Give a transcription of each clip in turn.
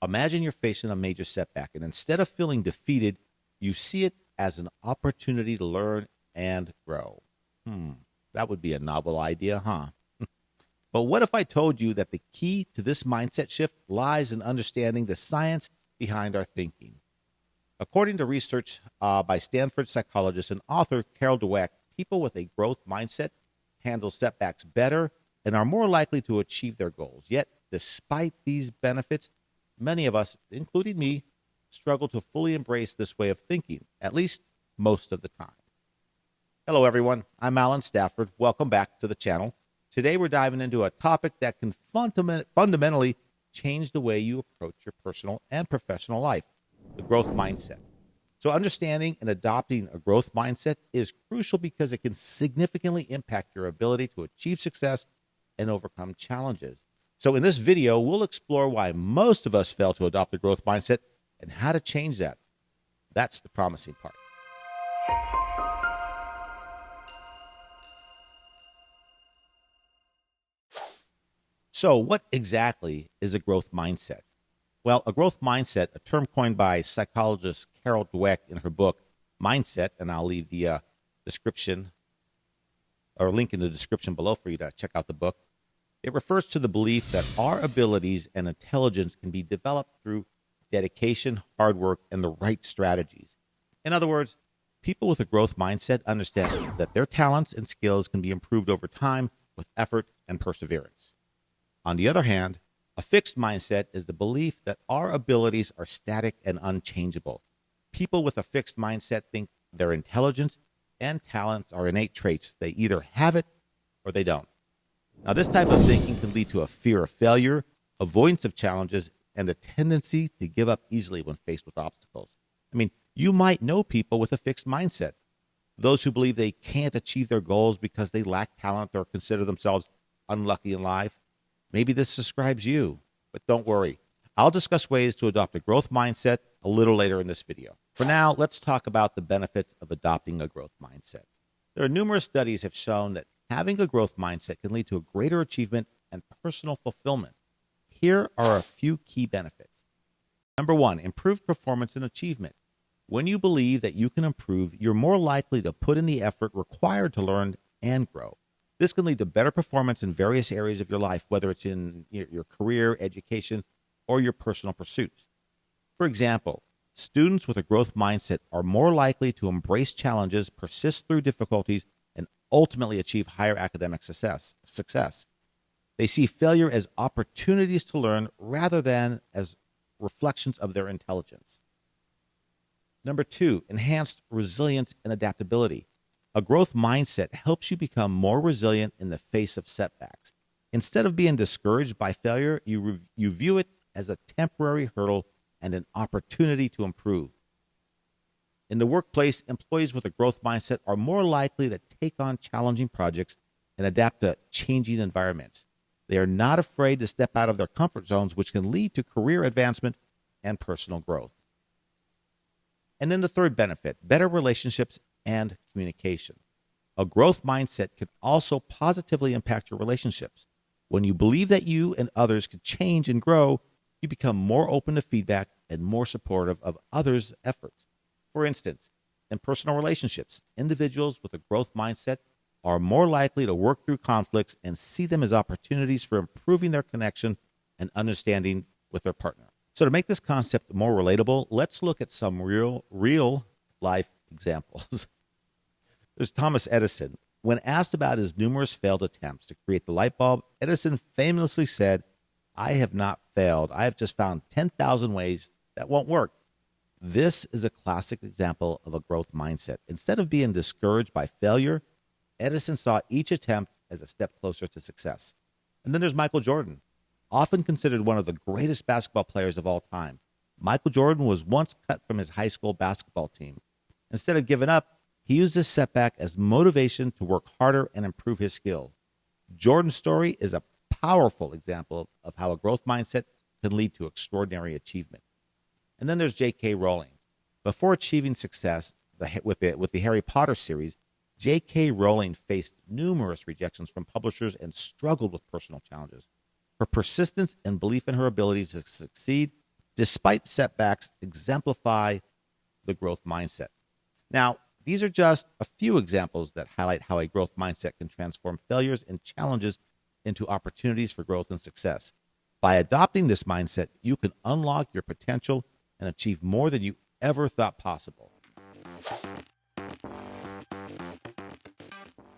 Imagine you're facing a major setback, and instead of feeling defeated, you see it as an opportunity to learn and grow. That would be a novel idea, huh? But what if I told you that the key to this mindset shift lies in understanding the science behind our thinking? According to research by Stanford psychologist and author Carol Dweck, people with a growth mindset handle setbacks better and are more likely to achieve their goals. Yet, despite these benefits, many of us, including me, struggle to fully embrace this way of thinking, at least most of the time. Hello, everyone. I'm Alan Stafford. Welcome back to the channel. Today, we're diving into a topic that can fundamentally change the way you approach your personal and professional life, the growth mindset. So understanding and adopting a growth mindset is crucial because it can significantly impact your ability to achieve success and overcome challenges. So in this video, we'll explore why most of us fail to adopt a growth mindset and how to change that. That's the promising part. So what exactly is a growth mindset? Well, a growth mindset, a term coined by psychologist Carol Dweck in her book, Mindset, and I'll leave the description or link in the description below for you to check out the book. It refers to the belief that our abilities and intelligence can be developed through dedication, hard work, and the right strategies. In other words, people with a growth mindset understand that their talents and skills can be improved over time with effort and perseverance. On the other hand, a fixed mindset is the belief that our abilities are static and unchangeable. People with a fixed mindset think their intelligence and talents are innate traits. They either have it or they don't. Now, this type of thinking can lead to a fear of failure, avoidance of challenges, and a tendency to give up easily when faced with obstacles. I mean, you might know people with a fixed mindset, those who believe they can't achieve their goals because they lack talent or consider themselves unlucky in life. Maybe this describes you, but don't worry. I'll discuss ways to adopt a growth mindset a little later in this video. For now, let's talk about the benefits of adopting a growth mindset. There are numerous studies have shown that having a growth mindset can lead to a greater achievement and personal fulfillment. Here are a few key benefits. Number one, improved performance and achievement. When you believe that you can improve, you're more likely to put in the effort required to learn and grow. This can lead to better performance in various areas of your life, whether it's in your career, education, or your personal pursuits. For example, students with a growth mindset are more likely to embrace challenges, persist through difficulties, and ultimately achieve higher academic success. They see failure as opportunities to learn rather than as reflections of their intelligence. Number two, enhanced resilience and adaptability. A growth mindset helps you become more resilient in the face of setbacks. Instead of being discouraged by failure, you view it as a temporary hurdle and an opportunity to improve. In the workplace, employees with a growth mindset are more likely to take on challenging projects and adapt to changing environments. They are not afraid to step out of their comfort zones, which can lead to career advancement and personal growth. And then the third benefit, better relationships and communication. A growth mindset can also positively impact your relationships. When you believe that you and others can change and grow, you become more open to feedback and more supportive of others' efforts. For instance, in personal relationships, individuals with a growth mindset are more likely to work through conflicts and see them as opportunities for improving their connection and understanding with their partner. So to make this concept more relatable, let's look at some real life examples. There's Thomas Edison. When asked about his numerous failed attempts to create the light bulb, Edison famously said, "I have not failed. I have just found 10,000 ways that won't work." This is a classic example of a growth mindset. Instead of being discouraged by failure, Edison saw each attempt as a step closer to success. And then there's Michael Jordan, often considered one of the greatest basketball players of all time. Michael Jordan was once cut from his high school basketball team. Instead of giving up, he used this setback as motivation to work harder and improve his skill. Jordan's story is a powerful example of how a growth mindset can lead to extraordinary achievement. And then there's J.K. Rowling. Before achieving success with the Harry Potter series, J.K. Rowling faced numerous rejections from publishers and struggled with personal challenges. Her persistence and belief in her ability to succeed despite setbacks, exemplify the growth mindset. Now, these are just a few examples that highlight how a growth mindset can transform failures and challenges into opportunities for growth and success. By adopting this mindset, you can unlock your potential and achieve more than you ever thought possible.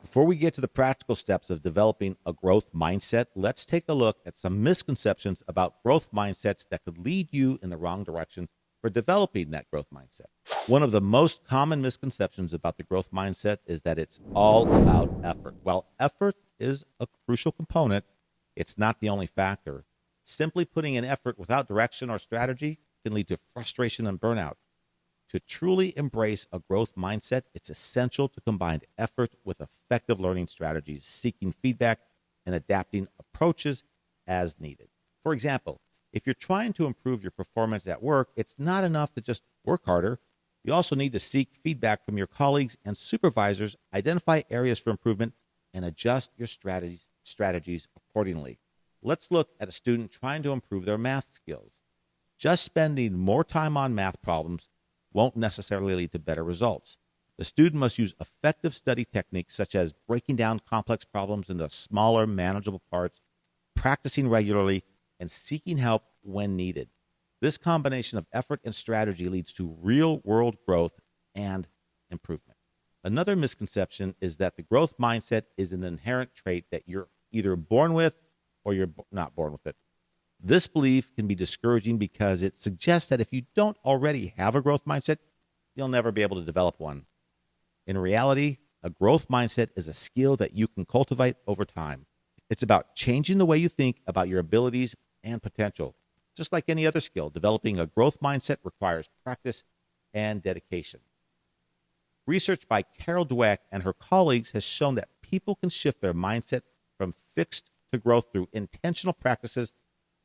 Before we get to the practical steps of developing a growth mindset, let's take a look at some misconceptions about growth mindsets that could lead you in the wrong direction for developing that growth mindset. One of the most common misconceptions about the growth mindset is that it's all about effort. While effort is a crucial component, it's not the only factor. Simply putting in effort without direction or strategy can lead to frustration and burnout. To truly embrace a growth mindset, it's essential to combine effort with effective learning strategies, seeking feedback, and adapting approaches as needed. For example, if you're trying to improve your performance at work, it's not enough to just work harder. You also need to seek feedback from your colleagues and supervisors, identify areas for improvement, and adjust your strategies accordingly. Let's look at a student trying to improve their math skills. Just spending more time on math problems won't necessarily lead to better results. The student must use effective study techniques such as breaking down complex problems into smaller, manageable parts, practicing regularly, and seeking help when needed. This combination of effort and strategy leads to real-world growth and improvement. Another misconception is that the growth mindset is an inherent trait that you're either born with or you're not born with it. This belief can be discouraging because it suggests that if you don't already have a growth mindset, you'll never be able to develop one. In reality, a growth mindset is a skill that you can cultivate over time. It's about changing the way you think about your abilities and potential. Just like any other skill, developing a growth mindset requires practice and dedication. Research by Carol Dweck and her colleagues has shown that people can shift their mindset from fixed to growth through intentional practices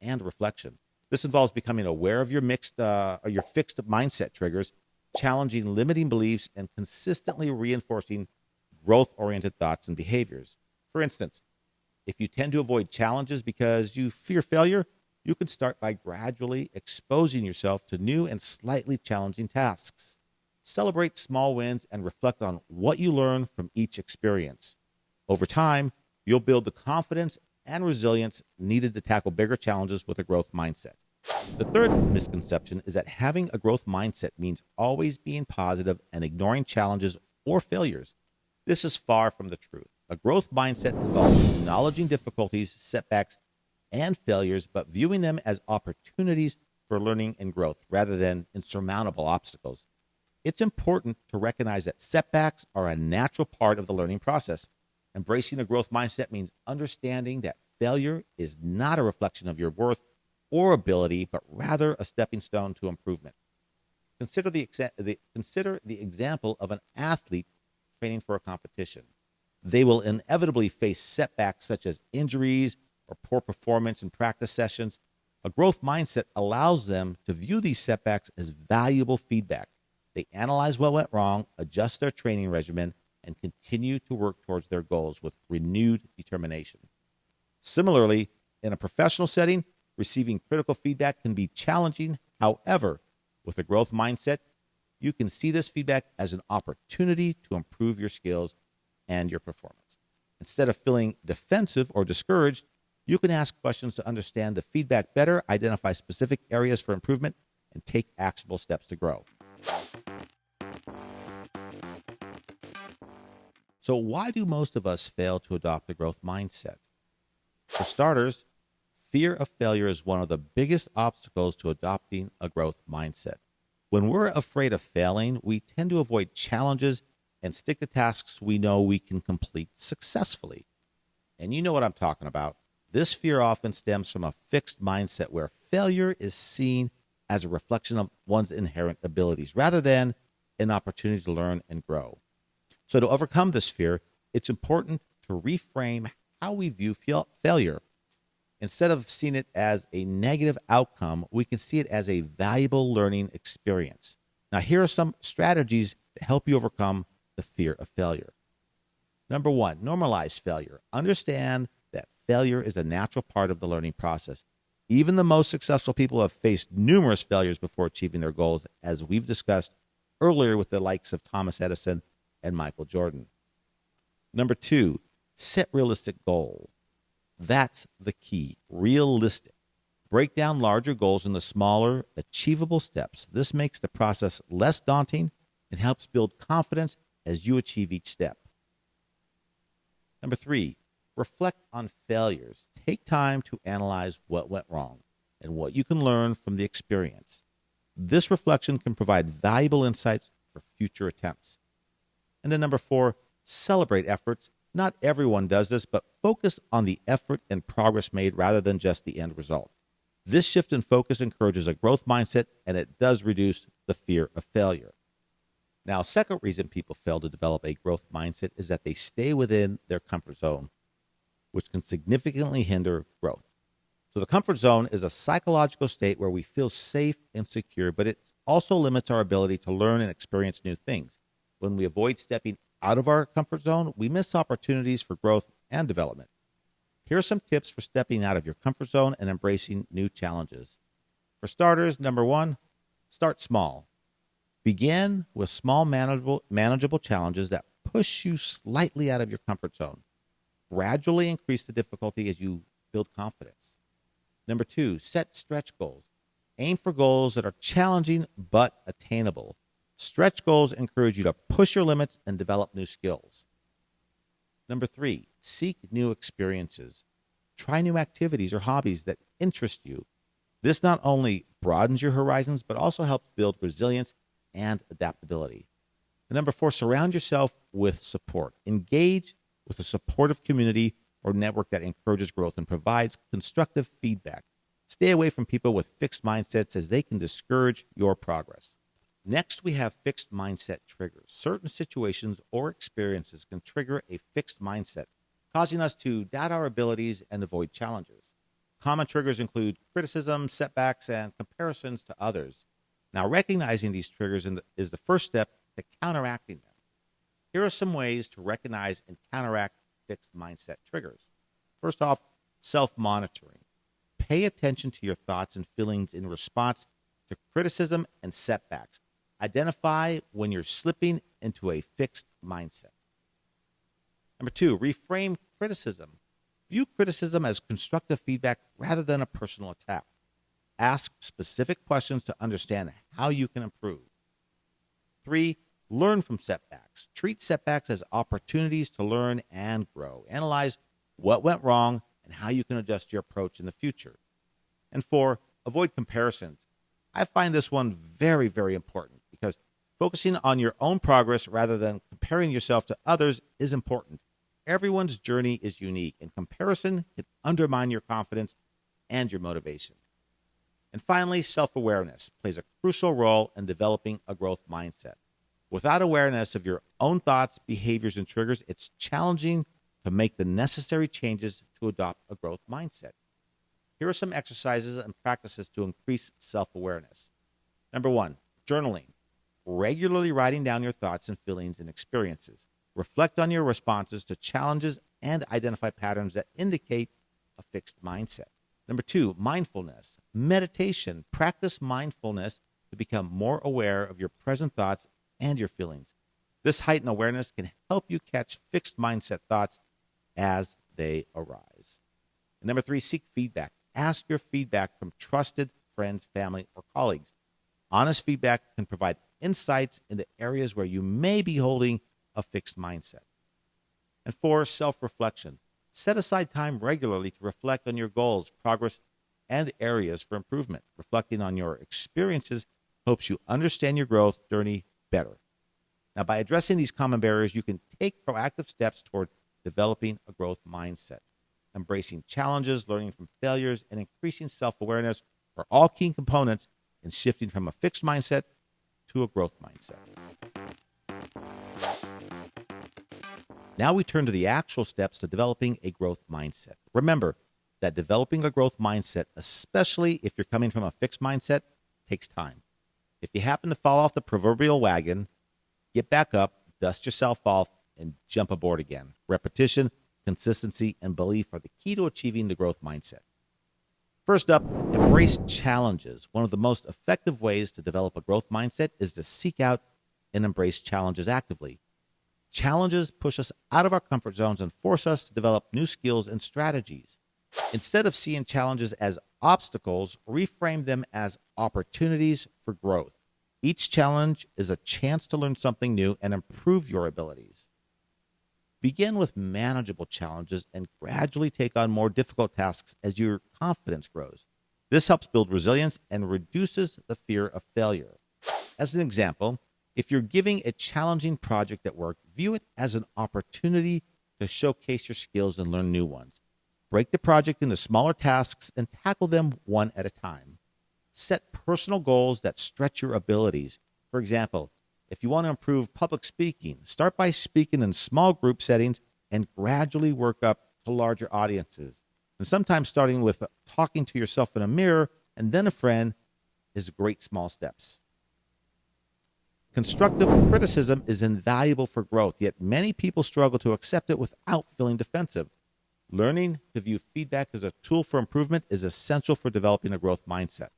and reflection. This involves becoming aware of your fixed mindset triggers, challenging limiting beliefs, and consistently reinforcing growth-oriented thoughts and behaviors. For instance, if you tend to avoid challenges because you fear failure, you can start by gradually exposing yourself to new and slightly challenging tasks. Celebrate small wins and reflect on what you learn from each experience. Over time, you'll build the confidence and resilience needed to tackle bigger challenges with a growth mindset. The third misconception is that having a growth mindset means always being positive and ignoring challenges or failures. This is far from the truth. A growth mindset involves acknowledging difficulties, setbacks, and failures, but viewing them as opportunities for learning and growth rather than insurmountable obstacles. It's important to recognize that setbacks are a natural part of the learning process. Embracing a growth mindset means understanding that failure is not a reflection of your worth or ability, but rather a stepping stone to improvement. Consider the example of an athlete training for a competition. They will inevitably face setbacks such as injuries or poor performance in practice sessions. A growth mindset allows them to view these setbacks as valuable feedback. They analyze what went wrong, adjust their training regimen, and continue to work towards their goals with renewed determination. Similarly, in a professional setting, receiving critical feedback can be challenging. However, with a growth mindset, you can see this feedback as an opportunity to improve your skills and your performance. Instead of feeling defensive or discouraged, you can ask questions to understand the feedback better, identify specific areas for improvement, and take actionable steps to grow. So why do most of us fail to adopt a growth mindset? For starters, fear of failure is one of the biggest obstacles to adopting a growth mindset. When we're afraid of failing, we tend to avoid challenges and stick to tasks we know we can complete successfully. And you know what I'm talking about. This fear often stems from a fixed mindset where failure is seen as a reflection of one's inherent abilities rather than an opportunity to learn and grow. So to overcome this fear, it's important to reframe how we view failure. Instead of seeing it as a negative outcome, we can see it as a valuable learning experience. Now, here are some strategies to help you overcome the fear of failure. Number one, normalize failure. Understand that failure is a natural part of the learning process. Even the most successful people have faced numerous failures before achieving their goals, as we've discussed earlier with the likes of Thomas Edison and Michael Jordan. Number 2, set realistic goals. That's the key. Realistic. Break down larger goals into smaller, achievable steps. This makes the process less daunting and helps build confidence as you achieve each step. Number 3, reflect on failures. Take time to analyze what went wrong and what you can learn from the experience. This reflection can provide valuable insights for future attempts. And then number 4, celebrate efforts. Not everyone does this, but focus on the effort and progress made rather than just the end result. This shift in focus encourages a growth mindset, and it does reduce the fear of failure. Now, second reason people fail to develop a growth mindset is that they stay within their comfort zone, which can significantly hinder growth. So the comfort zone is a psychological state where we feel safe and secure, but it also limits our ability to learn and experience new things. When we avoid stepping out of our comfort zone, we miss opportunities for growth and development. Here are some tips for stepping out of your comfort zone and embracing new challenges. For starters, number 1, start small. Begin with small, manageable challenges that push you slightly out of your comfort zone. Gradually increase the difficulty as you build confidence. Number 2, set stretch goals. Aim for goals that are challenging but attainable. Stretch goals encourage you to push your limits and develop new skills. Number 3, seek new experiences. Try new activities or hobbies that interest you. This not only broadens your horizons, but also helps build resilience and adaptability. And number 4, surround yourself with support. Engage with a supportive community or network that encourages growth and provides constructive feedback. Stay away from people with fixed mindsets, as they can discourage your progress. Next, we have fixed mindset triggers. Certain situations or experiences can trigger a fixed mindset, causing us to doubt our abilities and avoid challenges. Common triggers include criticism, setbacks, and comparisons to others. Now, recognizing these triggers is the first step to counteracting them. Here are some ways to recognize and counteract fixed mindset triggers. First off, self-monitoring. Pay attention to your thoughts and feelings in response to criticism and setbacks. Identify when you're slipping into a fixed mindset. Number 2, reframe criticism. View criticism as constructive feedback rather than a personal attack. Ask specific questions to understand how you can improve. 3, learn from setbacks. Treat setbacks as opportunities to learn and grow. Analyze what went wrong and how you can adjust your approach in the future. And 4, avoid comparisons. I find this one very, very important, because focusing on your own progress rather than comparing yourself to others is important. Everyone's journey is unique, and comparison can undermine your confidence and your motivation. And finally, self-awareness plays a crucial role in developing a growth mindset. Without awareness of your own thoughts, behaviors, and triggers, it's challenging to make the necessary changes to adopt a growth mindset. Here are some exercises and practices to increase self-awareness. Number 1, journaling. Regularly writing down your thoughts and feelings and experiences. Reflect on your responses to challenges and identify patterns that indicate a fixed mindset. Number 2, mindfulness. Meditation. Practice mindfulness to become more aware of your present thoughts and your feelings. This heightened awareness can help you catch fixed mindset thoughts as they arise. And number 3, seek feedback. Ask your feedback from trusted friends, family, or colleagues. Honest feedback can provide insights into areas where you may be holding a fixed mindset. And 4, self-reflection. Set aside time regularly to reflect on your goals, progress, and areas for improvement. Reflecting on your experiences helps you understand your growth journey better. Now, by addressing these common barriers, you can take proactive steps toward developing a growth mindset. Embracing challenges, learning from failures, and increasing self-awareness are all key components in shifting from a fixed mindset to a growth mindset. Now we turn to the actual steps to developing a growth mindset. Remember that developing a growth mindset, especially if you're coming from a fixed mindset, takes time. If you happen to fall off the proverbial wagon, get back up, dust yourself off, and jump aboard again. Repetition, consistency, and belief are the key to achieving the growth mindset. First up, embrace challenges. One of the most effective ways to develop a growth mindset is to seek out and embrace challenges actively. Challenges push us out of our comfort zones and force us to develop new skills and strategies. Instead of seeing challenges as obstacles, reframe them as opportunities for growth. Each challenge is a chance to learn something new and improve your abilities. Begin with manageable challenges and gradually take on more difficult tasks as your confidence grows. This helps build resilience and reduces the fear of failure. As an example, if you're giving a challenging project at work, view it as an opportunity to showcase your skills and learn new ones. Break the project into smaller tasks and tackle them one at a time. Set personal goals that stretch your abilities. For example, if you want to improve public speaking, start by speaking in small group settings and gradually work up to larger audiences. And sometimes starting with talking to yourself in a mirror and then a friend is great small steps. Constructive criticism is invaluable for growth, yet many people struggle to accept it without feeling defensive. Learning to view feedback as a tool for improvement is essential for developing a growth mindset.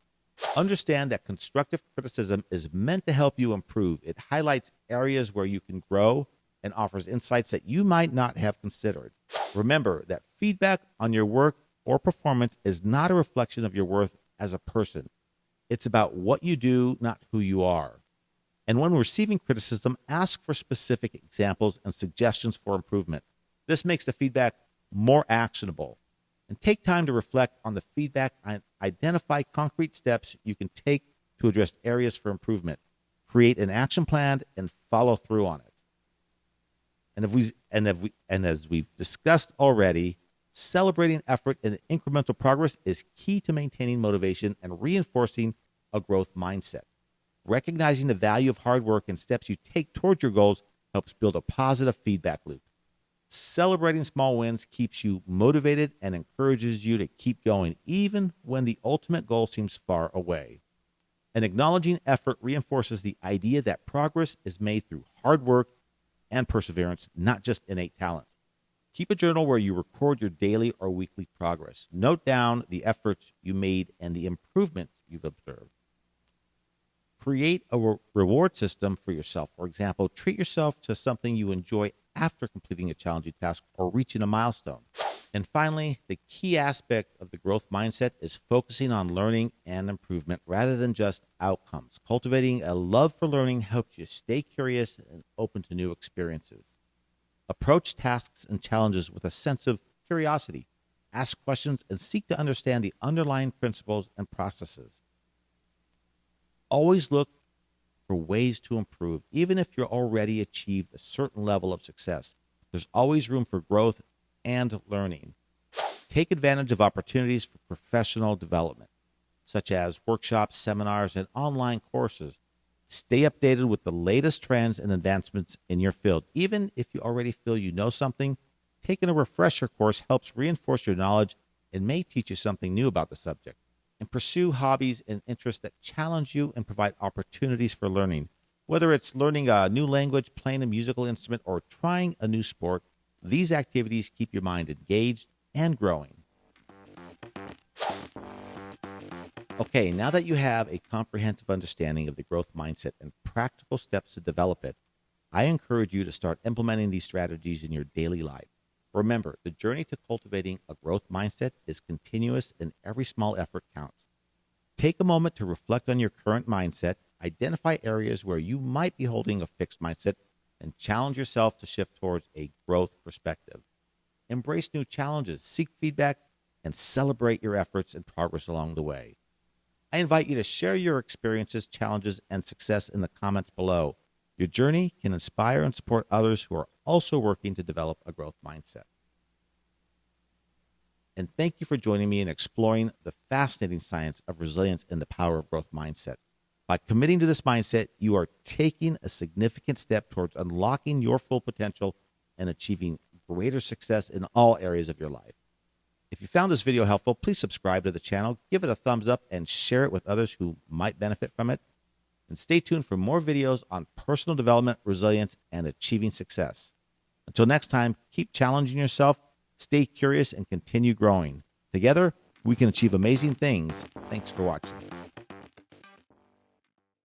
Understand that constructive criticism is meant to help you improve. It highlights areas where you can grow and offers insights that you might not have considered. Remember that feedback on your work or performance is not a reflection of your worth as a person. It's about what you do, not who you are. And when receiving criticism, ask for specific examples and suggestions for improvement. This makes the feedback more actionable. And take time to reflect on the feedback and identify concrete steps you can take to address areas for improvement. Create an action plan and follow through on it. And as we've discussed already, celebrating effort and incremental progress is key to maintaining motivation and reinforcing a growth mindset. Recognizing the value of hard work and steps you take towards your goals helps build a positive feedback loop. Celebrating small wins keeps you motivated and encourages you to keep going, even when the ultimate goal seems far away. And acknowledging effort reinforces the idea that progress is made through hard work and perseverance, not just innate talent. Keep a journal where you record your daily or weekly progress. Note down the efforts you made and the improvements you've observed. Create a reward system for yourself. For example, treat yourself to something you enjoy after completing a challenging task or reaching a milestone. And finally, the key aspect of the growth mindset is focusing on learning and improvement rather than just outcomes. Cultivating a love for learning helps you stay curious and open to new experiences. Approach tasks and challenges with a sense of curiosity. Ask questions and seek to understand the underlying principles and processes. Always look for ways to improve. Even if you're already achieved a certain level of success, there's always room for growth and learning. Take advantage of opportunities for professional development, such as workshops, seminars, and online courses. Stay updated with the latest trends and advancements in your field. Even if you already feel you know something, taking a refresher course helps reinforce your knowledge and may teach you something new about the subject. And pursue hobbies and interests that challenge you and provide opportunities for learning. Whether it's learning a new language, playing a musical instrument, or trying a new sport, these activities keep your mind engaged and growing. Okay, now that you have a comprehensive understanding of the growth mindset and practical steps to develop it, I encourage you to start implementing these strategies in your daily life. Remember, the journey to cultivating a growth mindset is continuous and every small effort counts. Take a moment to reflect on your current mindset, identify areas where you might be holding a fixed mindset, and challenge yourself to shift towards a growth perspective. Embrace new challenges, seek feedback, and celebrate your efforts and progress along the way. I invite you to share your experiences, challenges, and success in the comments below. Your journey can inspire and support others who are also working to develop a growth mindset. And thank you for joining me in exploring the fascinating science of resilience and the power of growth mindset. By committing to this mindset, you are taking a significant step towards unlocking your full potential and achieving greater success in all areas of your life. If you found this video helpful, please subscribe to the channel, give it a thumbs up, and share it with others who might benefit from it. And stay tuned for more videos on personal development, resilience, and achieving success. Until next time, keep challenging yourself, stay curious, and continue growing. Together, we can achieve amazing things. Thanks for watching.